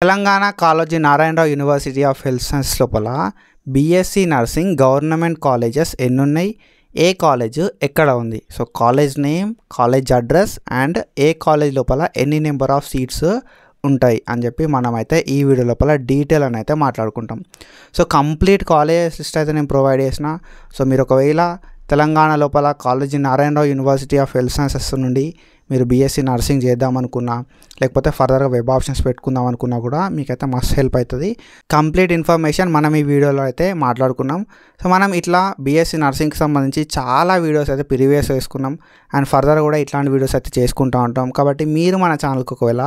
Telangana Kaloji Narayanarao university of health science లోపల BSc nursing government colleges ఎన్ని ఉన్నాయి, ఏ కాలేజ్ ఎక్కడ ఉంది, so college name, college address and ఏ కాలేజ్ లోపల ఎన్ని నెంబర్ ఆఫ్ సీట్స్ ఉంటాయి అని చెప్పి మనమైతే ఈ వీడియో లోపల డీటెయిల్ అని అయితే మాట్లాడుకుంటాం. సో కంప్లీట్ కాలేజ్ లిస్ట్ అయితే నేను ప్రొవైడ్ చేసిన. సో మీరు ఒకవేళ తెలంగాణ లోపల Kaloji Narayanarao university of health sciences నుండి మీరు బీఎస్సీ నర్సింగ్ చేద్దామనుకున్నా, లేకపోతే ఫర్దర్గా వెబ్ ఆప్షన్స్ పెట్టుకుందాం అనుకున్నా కూడా మీకైతే మస్త్ హెల్ప్ అవుతుంది. కంప్లీట్ ఇన్ఫర్మేషన్ మనం ఈ వీడియోలో అయితే మాట్లాడుకున్నాం. సో మనం ఇట్లా బీఎస్సీ నర్సింగ్కి సంబంధించి చాలా వీడియోస్ అయితే ప్రీవియస్ వేసుకున్నాం అండ్ ఫర్దర్ కూడా ఇట్లాంటి వీడియోస్ అయితే చేసుకుంటూ ఉంటాం. కాబట్టి మీరు మన ఛానల్కి ఒకవేళ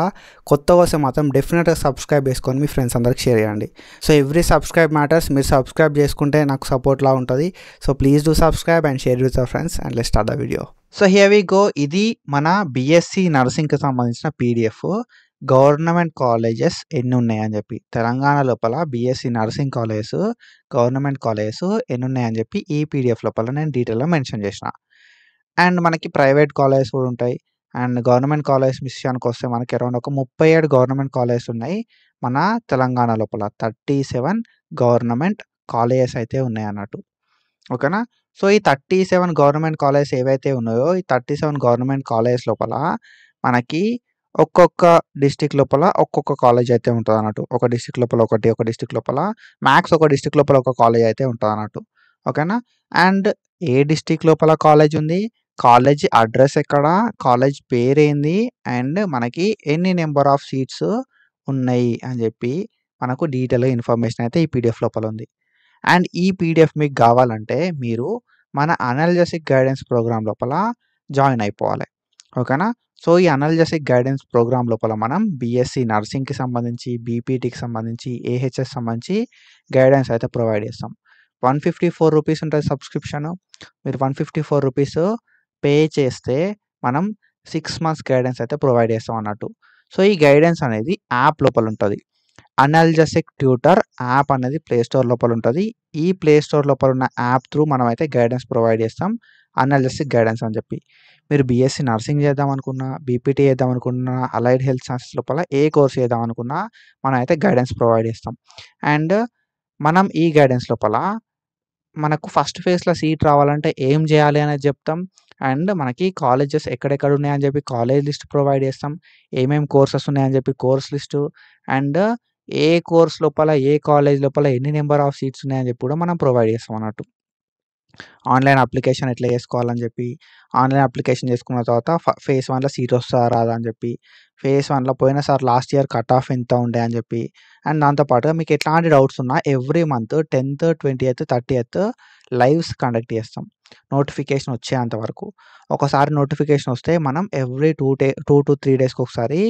కొత్తగా వస్తే మాత్రం డెఫినెట్గా సబ్స్క్రైబ్ చేసుకొని మీ ఫ్రెండ్స్ అందరికి షేర్ చేయండి. So every subscribe matters. మీరు సబ్స్క్రైబ్ చేసుకుంటే నాకు సపోర్ట్లా ఉంటుంది. So please do subscribe and share with your friends and let's start the video. So here we go. ఇది మన బీఎస్సీ నర్సింగ్కి సంబంధించిన పీడిఎఫ్. గవర్నమెంట్ కాలేజెస్ ఎన్ని ఉన్నాయని చెప్పి తెలంగాణ లోపల BSc nursing colleges, government colleges ఎన్ని ఉన్నాయని చెప్పి ఈ పీడిఎఫ్ లోపల నేను డీటెయిల్గా మెన్షన్ చేసిన. అండ్ మనకి ప్రైవేట్ కాలేజెస్ కూడా ఉంటాయి. అండ్ గవర్నమెంట్ కాలేజ్ విషయానికి వస్తే మనకి అరౌండ్ ఒక 37 గవర్నమెంట్ కాలేజెస్ ఉన్నాయి మన తెలంగాణ లోపల. 37 గవర్నమెంట్ కాలేజెస్ అయితే ఉన్నాయి అన్నట్టు. ఓకేనా. సో ఈ 37 గవర్నమెంట్ కాలేజెస్ ఏవైతే ఉన్నాయో ఈ 37 గవర్నమెంట్ కాలేజెస్ లోపల మనకి ఒక్కొక్క డిస్టిక్ లోపల ఒక్కొక్క కాలేజ్ అయితే ఉంటుంది అన్నట్టు. ఒక డిస్టిక్ లోపల ఒకటి, ఒక డిస్టిక్ లోపల మ్యాక్స్ ఒక డిస్టిక్ లోపల ఒక కాలేజ్ అయితే ఉంటుంది అన్నట్టు. ఓకేనా. అండ్ ఏ డిస్టిక్ లోపల కాలేజ్ ఉంది, కాలేజ్ అడ్రస్ ఎక్కడ, కాలేజ్ పేరేంది అండ్ మనకి ఎన్ని నెంబర్ ఆఫ్ సీట్స్ ఉన్నాయి అని చెప్పి మనకు డీటెయిల్గా ఇన్ఫర్మేషన్ అయితే ఈ పీడిఎఫ్ లోపల ఉంది. అండ్ ఈ పీడిఎఫ్ మీకు కావాలంటే మీరు మన అనాలిసిస్ గైడెన్స్ ప్రోగ్రామ్ లోపల జాయిన్ అయిపోవాలి. ఓకేనా. సో ఈ అనాలిసిస్ గైడెన్స్ ప్రోగ్రామ్ లోపల మనం బీఎస్సీ నర్సింగ్కి సంబంధించి, బీపీటీకి సంబంధించి, ఏహెచ్ఎస్ సంబంధించి గైడెన్స్ అయితే ప్రొవైడ్ చేస్తాం. 154 రూపీస్ ఉంటుంది సబ్స్క్రిప్షన్. మీరు 154 రూపీస్ పే చేస్తే మనం 6 months గైడెన్స్ అయితే ప్రొవైడ్ చేస్తాం అన్నట్టు. సో ఈ గైడెన్స్ అనేది యాప్ లోపల ఉంటుంది. అనాలిసిస్ ట్యూటర్ యాప్ అనేది ప్లే స్టోర్ లోపల ఉంటుంది. ఈ ప్లే స్టోర్ లోపల ఉన్న యాప్ త్రూ మనం అయితే గైడెన్స్ ప్రొవైడ్ చేస్తాం, అనాలిసిస్ గైడెన్స్ అని చెప్పి. మీరు బీఎస్సీ నర్సింగ్ చేద్దాం అనుకున్నా, బీపీటీ చేద్దాం అనుకున్నా, అలైడ్ హెల్త్ సైన్సెస్ లోపల ఏ కోర్స్ చేద్దాం అనుకున్నా మనం అయితే గైడెన్స్ ప్రొవైడ్ చేస్తాం. అండ్ మనం ఈ గైడెన్స్ లోపల మనకు ఫస్ట్ ఫేజ్లో సీట్ రావాలంటే ఏం చేయాలి అనేది చెప్తాం. అండ్ మనకి కాలేజెస్ ఎక్కడెక్కడ ఉన్నాయని చెప్పి కాలేజ్ లిస్ట్ ప్రొవైడ్ చేస్తాం, ఏమేమి కోర్సెస్ ఉన్నాయని చెప్పి course list, and A course లోపల ఏ కాలేజ్ లోపల ఎన్ని నెంబర్ ఆఫ్ సీట్స్ ఉన్నాయని చెప్పి కూడా మనం ప్రొవైడ్ చేస్తాం అన్నట్టు. ఆన్లైన్ అప్లికేషన్ ఎట్లా చేసుకోవాలని చెప్పి, ఆన్లైన్ అప్లికేషన్ చేసుకున్న తర్వాత ఫేజ్ 1లో సీట్ వస్తుందా రాదా అని చెప్పి, ఫేజ్ 1లో పోయినసారి లాస్ట్ ఇయర్ కట్ ఆఫ్ ఎంత ఉండే అని చెప్పి, అండ్ దాంతోపాటుగా మీకు ఎట్లాంటి డౌట్స్ ఉన్నా every month 10th, 20th, 30th lives conduct చేస్తాం నోటిఫికేషన్ వచ్చేంత వరకు. ఒకసారి నోటిఫికేషన్ వస్తే మనం ఎవ్రీ 2 to 3 డేస్కి ఒకసారి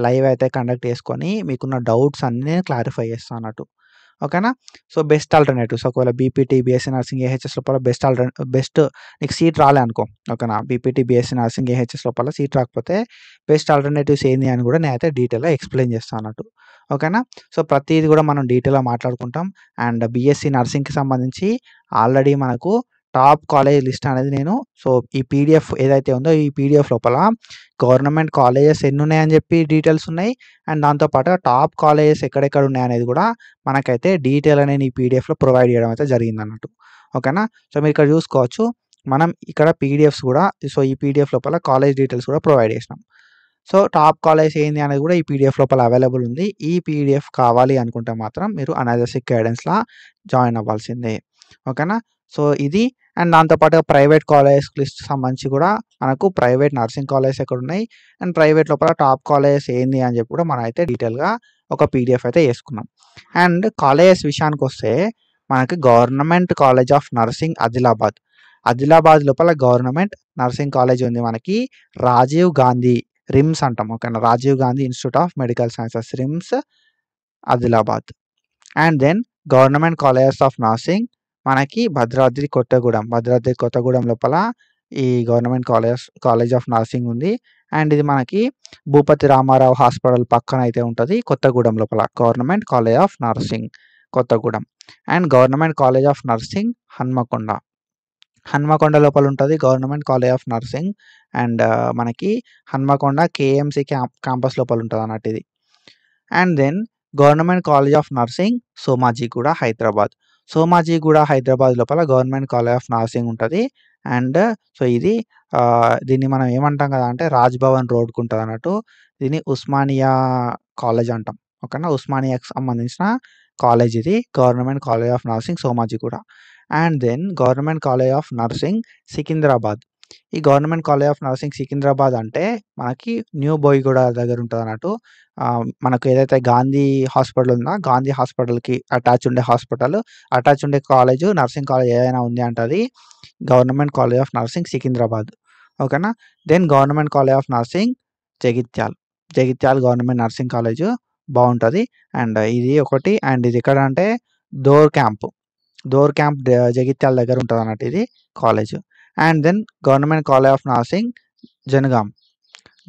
లైవ్ అయితే కండక్ట్ చేసుకొని మీకున్న డౌట్స్ అన్నీ క్లారిఫై చేస్తాం అన్నట్టు. ఓకేనా. సో బెస్ట్ ఆల్టర్నేటివ్స్ ఒకవేళ బీపీటీ, బీఎస్సీ నర్సింగ్, ఏహెచ్ఎస్ లోపల బెస్ట్ నీకు సీట్ రాలే అనుకో, ఓకేనా, బీపీటీ, బీఎస్సీ నర్సింగ్, ఏహెచ్ఎస్ లోపల సీట్ రాకపోతే బెస్ట్ ఆల్టర్నేటివ్స్ ఏంది అని కూడా నేనైతే డీటెయిల్గా ఎక్స్ప్లెయిన్ చేస్తాను అన్నట్టు. ఓకేనా. సో ప్రతిదీ కూడా మనం డీటెయిల్గా మాట్లాడుకుంటాం. అండ్ బీఎస్సీ నర్సింగ్కి సంబంధించి ఆల్రెడీ మనకు టాప్ కాలేజ్ లిస్ట్ అనేది నేను ఈ పీడిఎఫ్ ఏదైతే ఉందో ఈ పీడిఎఫ్ లోపల గవర్నమెంట్ కాలేజెస్ ఎన్ని ఉన్నాయని చెప్పి డీటెయిల్స్ ఉన్నాయి. అండ్ దాంతోపాటు టాప్ కాలేజెస్ ఎక్కడెక్కడ ఉన్నాయనేది కూడా మనకైతే డీటెయిల్ అనేది ఈ పీడిఎఫ్లో ప్రొవైడ్ చేయడం అయితే జరిగింది అన్నట్టు. ఓకేనా. సో మీరు ఇక్కడ చూసుకోవచ్చు మనం ఇక్కడ పీడిఎఫ్స్ కూడా, సో ఈ పీడిఎఫ్ లోపల కాలేజ్ డీటెయిల్స్ కూడా ప్రొవైడ్ చేసినాం. సో టాప్ కాలేజ్ ఏంది అనేది కూడా ఈ పీడిఎఫ్ లోపల అవైలబుల్ ఉంది. ఈ పీడిఎఫ్ కావాలి అనుకుంటే మాత్రం మీరు అనాలిసిస్ గైడెన్స్లా జాయిన్ అవ్వాల్సిందే. ఓకేనా. సో ఇది. అండ్ దాంతోపాటు ప్రైవేట్ కాలేజ్ లిస్ట్ సంబంధించి కూడా మనకు ప్రైవేట్ నర్సింగ్ కాలేజెస్ ఎక్కడ ఉన్నాయి అండ్ ప్రైవేట్ లోపల టాప్ కాలేజెస్ ఏంది అని చెప్పి కూడా మనం అయితే డీటెయిల్గా ఒక పీడిఎఫ్ అయితే వేసుకున్నాం. అండ్ కాలేజెస్ విషయానికి వస్తే మనకి government college of nursing Adilabad లోపల గవర్నమెంట్ నర్సింగ్ కాలేజ్ ఉంది మనకి. రాజీవ్ గాంధీ రిమ్స్ అంటాం, ఓకేనా, Rajiv Gandhi institute of medical sciences RIMS Adilabad. And then government colleges of nursing మనకి భద్రాద్రి కొత్తగూడెం లోపల ఈ గవర్నమెంట్ కాలేజ్ ఆఫ్ నర్సింగ్ ఉంది. అండ్ ఇది మనకి భూపతి రామారావు హాస్పిటల్ పక్కన అయితే ఉంటుంది కొత్తగూడెం లోపల, government college of nursing Kothagudem. And government college of nursing Hanmakonda లోపల ఉంటుంది government college of nursing. And మనకి హన్మకొండ కేఎంసి క్యాంపస్ లోపల ఉంటుంది అన్నట్టు ఇది. And then government college of nursing Somajiguda Hyderabad. Somajiguda Hyderabad లోపల గవర్నమెంట్ కాలేజ్ ఆఫ్ నర్సింగ్ ఉంటది. అండ్ సో ఇది దీన్ని మనం ఏమంటాం కదా అంటే రాజ్‌భవన్ రోడ్‌కి ఉంటదన్నట్టు. దీన్ని ఉస్మానియా కాలేజ్ అంటాం. ఓకేనా. ఉస్మానియాకి సంబంధించిన కాలేజ్ ఇది. Government college of nursing Somajiguda. And then government college of nursing Secunderabad. ఈ government college of nursing Secunderabad అంటే మనకి న్యూ బోయిగూడ దగ్గర ఉంటదన్నట్టు. మనకు ఏదైతే గాంధీ హాస్పిటల్ ఉందో, గాంధీ హాస్పిటల్‌కి అటాచ్ ఉండే హాస్పిటల్, అటాచ్ ఉండే కాలేజు, నర్సింగ్ కాలేజ్ ఏదైనా ఉంది అంటే అది government college of nursing Secunderabad. ఓకేనా. Then government college of nursing Jagtial. Jagtial government nursing college బావుంటది. అండ్ ఇది ఒకటి. అండ్ ఇది ఎక్కడ అంటే దోర్ క్యాంప్. దోర్ క్యాంప్ జగిత్యాల దగ్గర ఉంటదన్నట్టు ఇది college. And then government college of nursing Jangaon.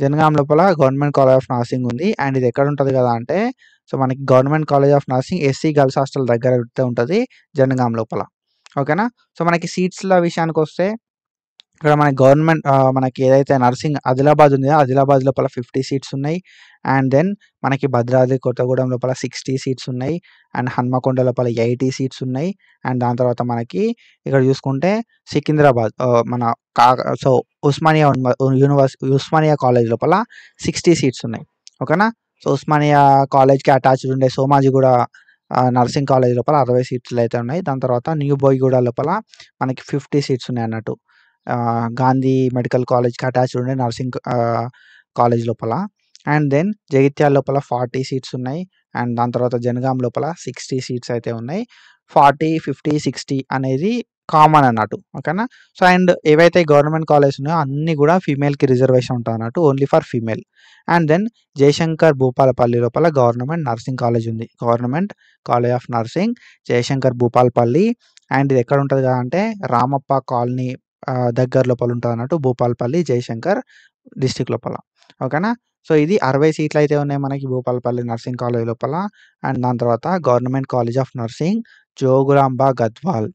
Jangaon లోపల గవర్నమెంట్ కాలేజ్ ఆఫ్ నర్సింగ్ ఉంది. అండ్ ఇది ఎక్కడ ఉంటది కదా అంటే సో మనకి government college of nursing SC girls hostel దగ్గర ఉంటది జనగాం లోపల. ఓకేనా. సో మనకి సీట్స్‌ల విషయానికొస్తే ఇక్కడ మనకి గవర్నమెంట్ మనకి ఏదైతే నర్సింగ్ ఆదిలాబాద్ ఉంది, ఆదిలాబాద్ లోపల 50 సీట్స్ ఉన్నాయి. అండ్ దెన్ మనకి భద్రాద్రి కొత్తగూడెం లోపల 60 సీట్స్ ఉన్నాయి. అండ్ హన్మకొండ లోపల 80 సీట్స్ ఉన్నాయి. అండ్ దాని తర్వాత మనకి ఇక్కడ చూసుకుంటే సికింద్రాబాద్ మన సో ఉస్మానియా ఉస్మానియా కాలేజ్ లోపల 60 సీట్స్ ఉన్నాయి. ఓకేనా. సో ఉస్మానియా కాలేజ్‌కి అటాచ్డ్ ఉండే సోమాజిగూడ నర్సింగ్ కాలేజ్ లోపల 60 సీట్లు అయితే ఉన్నాయి. దాని తర్వాత న్యూ బోయిగూడ లోపల మనకి 50 సీట్స్ ఉన్నాయన్నట్టు. గాంధీ మెడికల్ కాలేజ్‌కి అటాచ్డ్ ఉండే నర్సింగ్ కాలేజ్ లోపల. అండ్ దెన్ జగిత్యాల లోపల 40 సీట్స్ ఉన్నాయి. అండ్ దాని తర్వాత జనగాం లోపల 60 సీట్స్ అయితే ఉన్నాయి. 40, 50, 60 అనేది కామన్ అన్నట్టు. ఓకేనా. సో అండ్ ఏవైతే గవర్నమెంట్ కాలేజెస్ ఉన్నాయో అన్నీ కూడా ఫీమేల్‌కి రిజర్వేషన్ ఉంటదన్నట్టు. Only for female. And then Jayashankar Bhupalpally లోపల గవర్నమెంట్ నర్సింగ్ కాలేజ్ ఉంది. Government college of nursing Jayashankar Bhupalpally. And ఇది ఎక్కడ ఉంటది అంటే రామప్ప కాలనీ దగ్గర లోపల ఉంటదన్నట్టు. భూపాలపల్లి, జయశంకర్ డిస్ట్రిక్ట్ లోపల. ఓకేనా. సో ఇది 60 సీట్లు అయితే ఉన్నాయి మనకి భూపాలపల్లి నర్సింగ్ కాలేజ్ లోపల. అండ్ దాని తర్వాత government college of nursing Jogulamba Gadwal.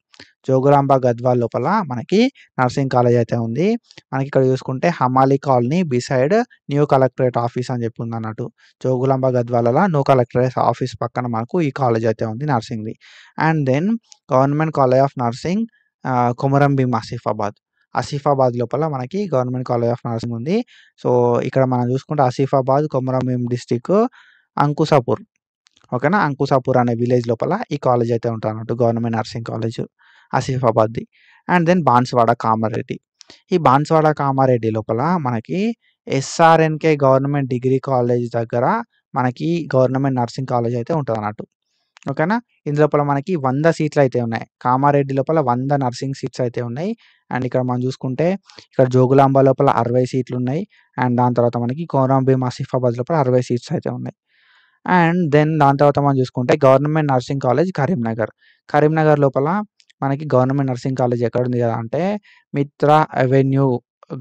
Jogulamba Gadwal లోపల మనకి నర్సింగ్ కాలేజ్ అయితే ఉంది. మనకి ఇక్కడ చూసుకుంటే Hamali colony beside new collectorate office అని చెప్పి ఉందన్నట్టు. జోగులాంబ గద్వాలలో న్యూ కలెక్టరేట్ ఆఫీస్ పక్కన మనకు ఈ కాలేజ్ అయితే ఉంది నర్సింగ్‌ది. And then government college of nursing Komurambheem Asifabad. Asifabad లోపల మనకి గవర్నమెంట్ కాలేజ్ ఆఫ్ నర్సింగ్ ఉంది. సో ఇక్కడ మనం చూసుకుంటే ఆసిఫాబాద్, కొమురంభీం డిస్ట్రిక్ట్, అంకుసాపూర్. ఓకేనా. అంకుసాపూర్ అనే విలేజ్ లోపల ఈ కాలేజ్ అయితే ఉంటదన్నట్టు. గవర్నమెంట్ నర్సింగ్ కాలేజ్ ఆసిఫాబాద్‌ది. And then Banswada Kamareddy. ఈ బాన్సువాడ కామారెడ్డి లోపల మనకి ఎస్ఆర్ఎన్‌కే గవర్నమెంట్ డిగ్రీ కాలేజ్ దగ్గర మనకి గవర్నమెంట్ నర్సింగ్ కాలేజ్ అయితే ఉంటదన్నట్టు. ఓకేనా. ఇందు లోపల మనకి 100 సీట్లు అయితే ఉన్నాయి. కామారెడ్డి లోపల 100 నర్సింగ్ సీట్స్ అయితే ఉన్నాయి. అండ్ ఇక్కడ మనం చూసుకుంటే ఇక్కడ జోగులాంబ లోపల 60 సీట్లు ఉన్నాయి. అండ్ దాని తర్వాత మనకి కొమురంభీం ఆసిఫాబాద్ లోపల 60 సీట్స్ అయితే ఉన్నాయి. అండ్ దెన్ దాని తర్వాత మనం చూసుకుంటే government nursing college Karimnagar. Karimnagar లోపల మనకి గవర్నమెంట్ నర్సింగ్ కాలేజ్ ఎక్కడుంది కదా అంటే మిత్రా అవెన్యూ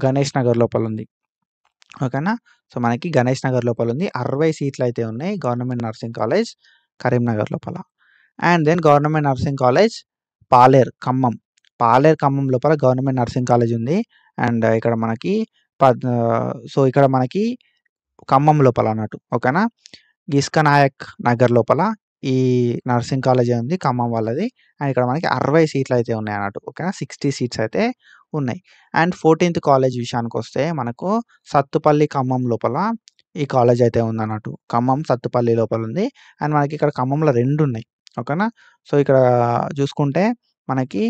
గణేష్ నగర్ లోపల ఉంది. ఓకేనా. సో మనకి గణేష్ నగర్ లోపల ఉంది. 60 సీట్లు అయితే ఉన్నాయి గవర్నమెంట్ నర్సింగ్ కాలేజ్ కరీంనగర్ లోపల. And then government nursing college Paleru Khammam. Paleru Khammam లోపల గవర్నమెంట్ నర్సింగ్ కాలేజ్ ఉంది. అండ్ ఇక్కడ మనకి సో ఇక్కడ మనకి ఖమ్మం లోపల అన్నట్టు. ఓకేనా. గిస్కనాయక్ నగర్ లోపల ఈ నర్సింగ్ కాలేజ్ ఉంది ఖమ్మం వాళ్ళది. అండ్ ఇక్కడ మనకి 60 సీట్లు అయితే ఉన్నాయి అన్నట్టు. ఓకేనా. 60 సీట్స్ అయితే ఉన్నాయి. అండ్ 14th కాలేజ్ విషయానికొస్తే మనకు సత్తుపల్లి ఖమ్మం లోపల ఈ కాలేజ్ అయితే ఉందన్నట్టు. ఖమ్మం, సత్తుపల్లి లోపల ఉంది. అండ్ మనకి ఇక్కడ ఖమ్మంలో 2 ఉన్నాయి. ఓకేనా. సో ఇక్కడ చూసుకుంటే మనకి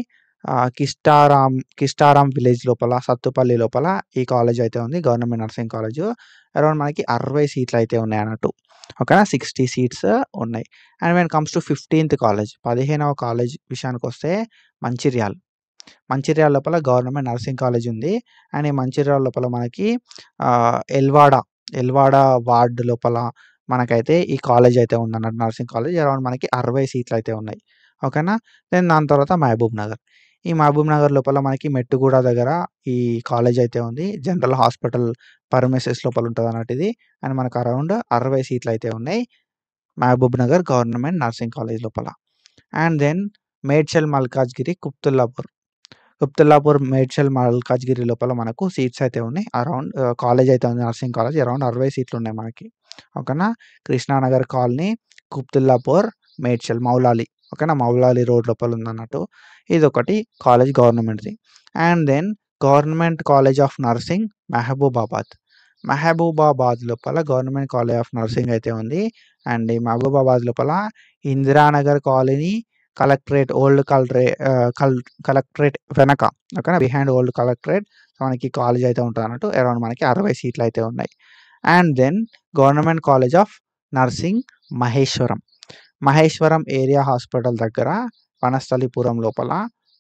కిస్టారాం విలేజ్ లోపల సత్తుపల్లి లోపల ఈ కాలేజ్ అయితే ఉంది. Government nursing college. అరౌండ్ మనకి 60 సీట్లు అయితే ఉన్నాయి అన్నట్టు. ఓకేనా. 60 సీట్స్ ఉన్నాయి. And when comes to 15th college 15వ కాలేజ్ విషయానికొస్తే మంచిర్యాల్. మంచిర్యాల లోపల గవర్నమెంట్ నర్సింగ్ కాలేజ్ ఉంది. అండ్ ఈ మంచిర్యాల లోపల మనకి ఎల్వాడ వార్డ్ లోపల మనకైతే ఈ కాలేజ్ అయితే ఉందన్నట్టు. నర్సింగ్ కాలేజ్ అరౌండ్ మనకి 60 సీట్లు అయితే ఉన్నాయి. ఓకేనా. దెన్ దాని తర్వాత మహబూబ్ నగర్. ఈ మహబూబ్ నగర్ లోపల మనకి మెట్టుగూడ దగ్గర ఈ కాలేజ్ అయితే ఉంది. జనరల్ హాస్పిటల్ పరమేసెస్ లోపల ఉంటదన్నట్టు ఇది. అండ్ మనకు అరౌండ్ 60 సీట్లు అయితే ఉన్నాయి Mahabubnagar government nursing college లోపల. అండ్ దెన్ మేడ్చల్ మల్కాజ్గిరి కుప్తుల్లాపూర్ మేడ్చల్ మల్కాజ్గిరి లోపల మనకు సీట్స్ అయితే ఉన్నాయి. అరౌండ్ కాలేజ్ అయితే ఉంది నర్సింగ్ కాలేజ్. అరౌండ్ 60 సీట్లు ఉన్నాయి మనకి. ఓకేనా. కృష్ణానగర్ కాలనీ కుబ్తుల్లాపూర్, మేడ్చల్, మౌలాలి. ఓకేనా, మౌలాలి రోడ్ లోపల ఉందన్నట్టు. ఇదొకటి కాలేజ్ గవర్నమెంట్ది. And then government college of nursing Mahabubabad. Mahabubabad లోపల గవర్నమెంట్ కాలేజ్ ఆఫ్ నర్సింగ్ అయితే ఉంది. అండ్ ఈ మహబూబాబాద్ లోపల Indiranagar colony, collectorate, old collectorate వెనక, ఓకేనా, బిహైండ్ ఓల్డ్ కలెక్టరేట్ మనకి కాలేజ్ అయితే ఉంటుంది అన్నట్టు. అరౌండ్ మనకి 60 సీట్లు అయితే ఉన్నాయి. And then government college of nursing Maheshwaram. Maheshwaram area hospital దగ్గర వనస్థలిపురం లోపల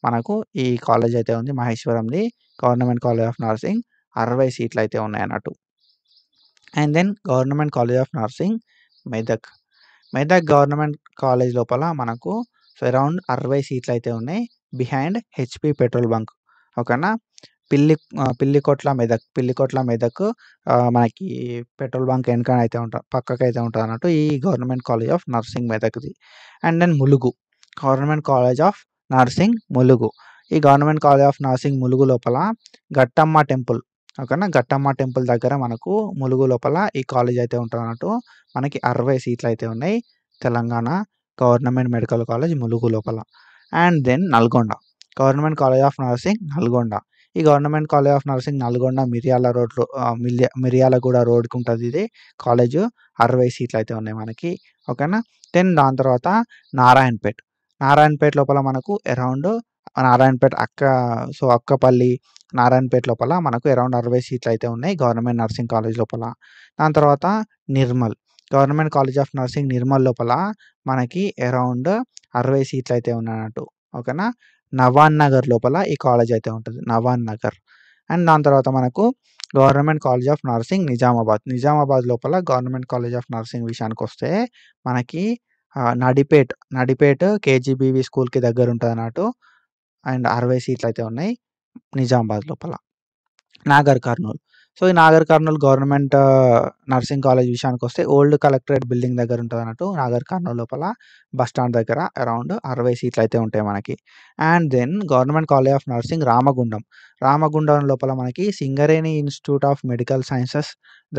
మనకు ఈ కాలేజ్ అయితే ఉంది. మహేశ్వరంది గవర్నమెంట్ కాలేజ్ ఆఫ్ నర్సింగ్ 60 సీట్లు అయితే ఉన్నాయి అన్నట్టు. And then government college of nursing Medak. Medak government college లోపల మనకు అరౌండ్ 60 సీట్లు అయితే ఉన్నాయి, బిహైండ్ హెచ్పి పెట్రోల్ బంక్. ఓకేనా, పిల్లికొట్ల మెదక్ మనకి పెట్రోల్ బంక్ వెనక అయితే ఉంటుంది, పక్కకైతే ఉంటుంది అన్నట్టు ఈ గవర్నమెంట్ కాలేజ్ ఆఫ్ నర్సింగ్ మెదక్ది. And then Mulugu government college of nursing Mulugu. ఈ government college of nursing Mulugu లోపల గట్టమ్మ టెంపుల్, ఓకేనా, గట్టమ్మ టెంపుల్ దగ్గర మనకు ములుగు లోపల ఈ కాలేజ్ అయితే ఉంటుంది అన్నట్టు. మనకి 60 సీట్లు అయితే ఉన్నాయి, Telangana government medical college Mulugu లోపల. And then Nalgonda government college of nursing Nalgonda. ఈ government college of nursing Nalgonda Miryalaguda రోడ్కి ఉంటుంది ఇది కాలేజ్. 60 సీట్లు అయితే ఉన్నాయి మనకి. ఓకేనా, దెన్ దాని తర్వాత నారాయణపేట లోపల మనకు అరౌండ్ నారాయణపేట అక్కపల్లి, నారాయణపేట లోపల మనకు అరౌండ్ 60 సీట్లు అయితే ఉన్నాయి గవర్నమెంట్ నర్సింగ్ కాలేజ్ లోపల. దాని తర్వాత Nirmal government college of nursing Nirmal లోపల మనకి అరౌండ్ 60 సీట్లు అయితే ఉన్నట్టు. ఓకేనా, నవాన్ నగర్ లోపల ఈ కాలేజ్ అయితే ఉంటుంది, నవాన్ నగర్. అండ్ దాని తర్వాత మనకు government college of nursing Nizamabad లోపల గవర్నమెంట్ కాలేజ్ ఆఫ్ నర్సింగ్ విషయానికి వస్తే మనకి నడిపేట్ కేజీబీవి స్కూల్కి దగ్గర ఉంటుంది అన్నట్టు. అండ్ 60 సీట్లు అయితే ఉన్నాయి నిజామాబాద్ లోపల. నాగర్ కర్నూల్ ఈ Nagar Kurnool government nursing college విషయానికి వస్తే ఓల్డ్ కలెక్టరేట్ బిల్డింగ్ దగ్గర ఉంటుంది అన్నట్టు. నాగర్ కర్నూల్ లోపల బస్ స్టాండ్ దగ్గర అరౌండ్ 60 సీట్లు అయితే ఉంటాయి మనకి. And then government college of nursing Ramagundam లోపల మనకి Singareni institute of medical sciences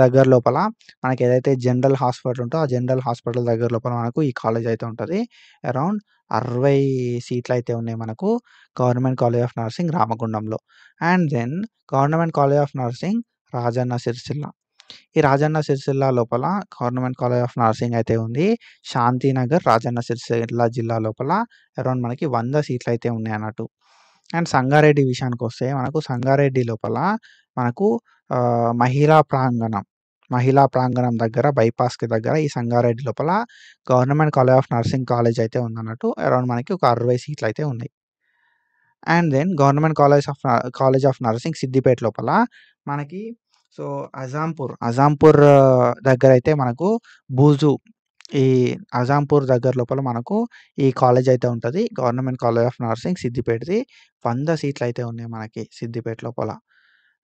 దగ్గర లోపల మనకి ఏదైతే జనరల్ హాస్పిటల్ ఉంటుందో ఆ జనరల్ హాస్పిటల్ దగ్గర లోపల మనకు ఈ కాలేజ్ అయితే ఉంటుంది. అరౌండ్ 60 సీట్లు అయితే ఉన్నాయి మనకు గవర్నమెంట్ కాలేజ్ ఆఫ్ నర్సింగ్ రామగుండంలో. And then government college of nursing Rajanna Sircilla లోపల గవర్నమెంట్ కాలేజ్ ఆఫ్ నర్సింగ్ అయితే ఉంది. శాంతినగర్, రాజన్న సిరిసిల్ల జిల్లా లోపల అరౌండ్ మనకి 100 సీట్లు అయితే ఉన్నాయి అన్నట్టు. అండ్ సంగారెడ్డి విషయానికి వస్తే మనకు సంగారెడ్డి లోపల మనకు మహిళా ప్రాంగణం దగ్గర బైపాస్కి దగ్గర ఈ సంగారెడ్డి లోపల government college of nursing college అయితే ఉందన్నట్టు. అరౌండ్ మనకి ఒక 60 సీట్లు అయితే ఉన్నాయి. And then government college of nursing Siddipet లోపల మనకి అజాంపూర్ దగ్గర అయితే మనకు ఈ అజాంపూర్ దగ్గర లోపల మనకు ఈ కాలేజ్ అయితే ఉంటుంది. గవర్నమెంట్ కాలేజ్ ఆఫ్ నర్సింగ్ సిద్దిపేటది 100 సీట్లు అయితే ఉన్నాయి మనకి సిద్దిపేట లోపల.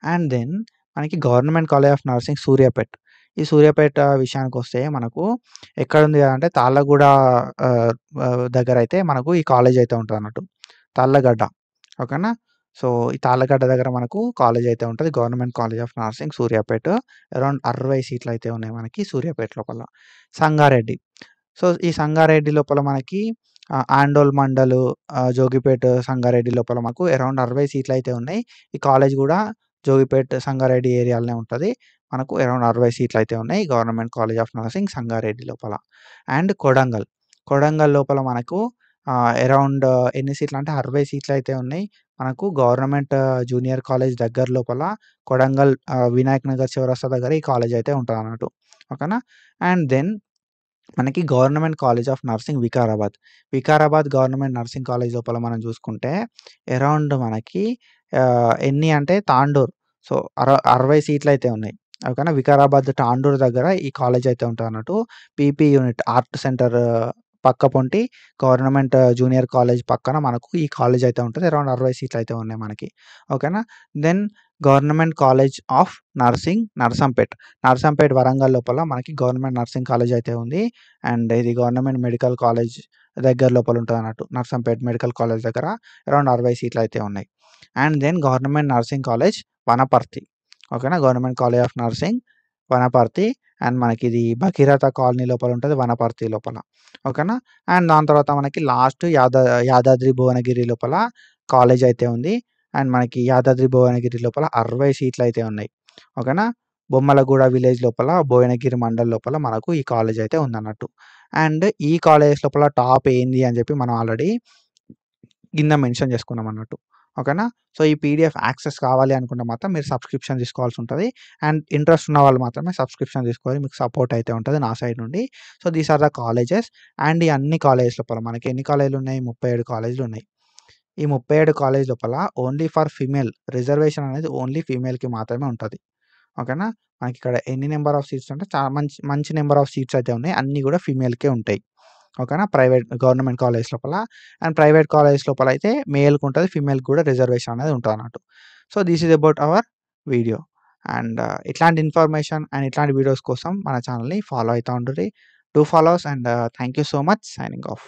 అండ్ దెన్ మనకి government college of nursing Suryapet విషయానికి వస్తే మనకు ఎక్కడ ఉంది అంటే తాళ్ళగూడ దగ్గర అయితే మనకు ఈ కాలేజ్ అయితే ఉంటుంది అన్నట్టు, తాళ్ళగడ్డ. ఓకేనా, ఈ తాళ్ళగడ్డ దగ్గర మనకు కాలేజ్ అయితే ఉంటుంది, government college of nursing Suryapet. Around 60 సీట్లు అయితే ఉన్నాయి మనకి సూర్యాపేట లోపల. సంగారెడ్డి ఈ సంగారెడ్డి లోపల మనకి ఆండోల్ మండల్, జోగిపేట, సంగారెడ్డి లోపల మనకు అరౌండ్ 60 సీట్లు అయితే ఉన్నాయి. ఈ కాలేజ్ కూడా జోగిపేట, సంగారెడ్డి ఏరియాలోనే ఉంటుంది. మనకు అరౌండ్ 60 సీట్లు అయితే ఉన్నాయి government college of nursing Sangareddy లోపల. అండ్ కొడంగల్ లోపల మనకు అరౌండ్ ఎన్ని సీట్లు అంటే 60 సీట్లు అయితే ఉన్నాయి మనకు గవర్నమెంట్ జూనియర్ కాలేజ్ దగ్గర లోపల. కొడంగల్ వినాయక్ నగర్ చౌరస్తా దగ్గర ఈ కాలేజ్ అయితే ఉంటుంది అన్నట్టు. ఓకేనా, అండ్ దెన్ మనకి government college of nursing Vikarabad government nursing college లోపల మనం చూసుకుంటే అరౌండ్ మనకి ఎన్ని అంటే తాండూర్ 60 సీట్లు అయితే ఉన్నాయి. ఓకేనా, వికారాబాద్ తాండూర్ దగ్గర ఈ కాలేజ్ అయితే ఉంటుంది అన్నట్టు. పీపీ యూనిట్ ఆర్ట్ సెంటర్ పక్క పొంటి గవర్నమెంట్ జూనియర్ కాలేజ్ పక్కన మనకు ఈ కాలేజ్ అయితే ఉంటుంది. అరౌండ్ 60 సీట్లు అయితే ఉన్నాయి మనకి. ఓకేనా, then government college of nursing Narsampet Warangal లోపల మనకి గవర్నమెంట్ నర్సింగ్ కాలేజ్ అయితే ఉంది. అండ్ ఇది గవర్నమెంట్ మెడికల్ కాలేజ్ దగ్గర లోపల ఉంటుంది అన్నట్టు. నర్సంపేట్ మెడికల్ కాలేజ్ దగ్గర అరౌండ్ 60 సీట్లు అయితే ఉన్నాయి. And then government nursing college Wanaparthy. ఓకేనా, government college of nursing Wanaparthy. And మనకి ఇది భగీరథ కాలనీ లోపల ఉంటుంది, వనపర్తి లోపల. ఓకేనా. అండ్ దాని తర్వాత మనకి లాస్ట్ యాదాద్రి భువనగిరి లోపల కాలేజ్ అయితే ఉంది. అండ్ మనకి యాదాద్రి భువనగిరి లోపల 60 సీట్లు అయితే ఉన్నాయి. ఓకేనా. బొమ్మలగూడ విలేజ్ లోపల భువనగిరి మండల్ లోపల మనకు ఈ కాలేజ్ అయితే ఉందన్నట్టు. అండ్ ఈ కాలేజ్ లోపల టాప్ ఏంది అని చెప్పి మనం ఆల్రెడీ కింద మెన్షన్ చేసుకున్నాం అన్నట్టు. ఓకేనా. సో ఈ పీడిఎఫ్ యాక్సెస్ కావాలి అనుకుంటే మాత్రం మీరు సబ్స్క్రిప్షన్ తీసుకోవాల్సి ఉంటుంది. అండ్ ఇంట్రెస్ట్ ఉన్న వాళ్ళు మాత్రమే సబ్స్క్రిప్షన్ తీసుకోవాలి, మీకు సపోర్ట్ అయితే ఉంటుంది నా సైడ్ నుండి. So these are the colleges. And ఈ అన్ని కాలేజెస్ లోపల మనకి ఎన్ని కాలేజీలు ఉన్నాయి? 37 కాలేజీలు ఉన్నాయి. ఈ 37 కాలేజ్ లోపల ఓన్లీ ఫర్ ఫీమేల్ రిజర్వేషన్ అనేది ఓన్లీ ఫీమేల్కి మాత్రమే ఉంటుంది. ఓకేనా. మనకి ఇక్కడ ఎన్ని నెంబర్ ఆఫ్ సీట్స్ అంటే చాలా మంచి మంచి నెంబర్ ఆఫ్ సీట్స్ అయితే ఉన్నాయి, అన్నీ కూడా ఫీమేల్కే ఉంటాయి. ఓకేనా. గవర్నమెంట్ కాలేజ్ లోపల. అండ్ ప్రైవేట్ కాలేజ్ లోపల అయితే మేల్కి ఉంటుంది, ఫీమేల్కి కూడా రిజర్వేషన్ అనేది ఉంటుంది అన్నట్టు. So this is about our video. And ఇట్లాంటి ఇన్ఫర్మేషన్ అండ్ ఇట్లాంటి వీడియోస్ కోసం మన ఛానల్ని ఫాలో అవుతూ ఉంటుంది. Do follows. And thank you so much. Signing off.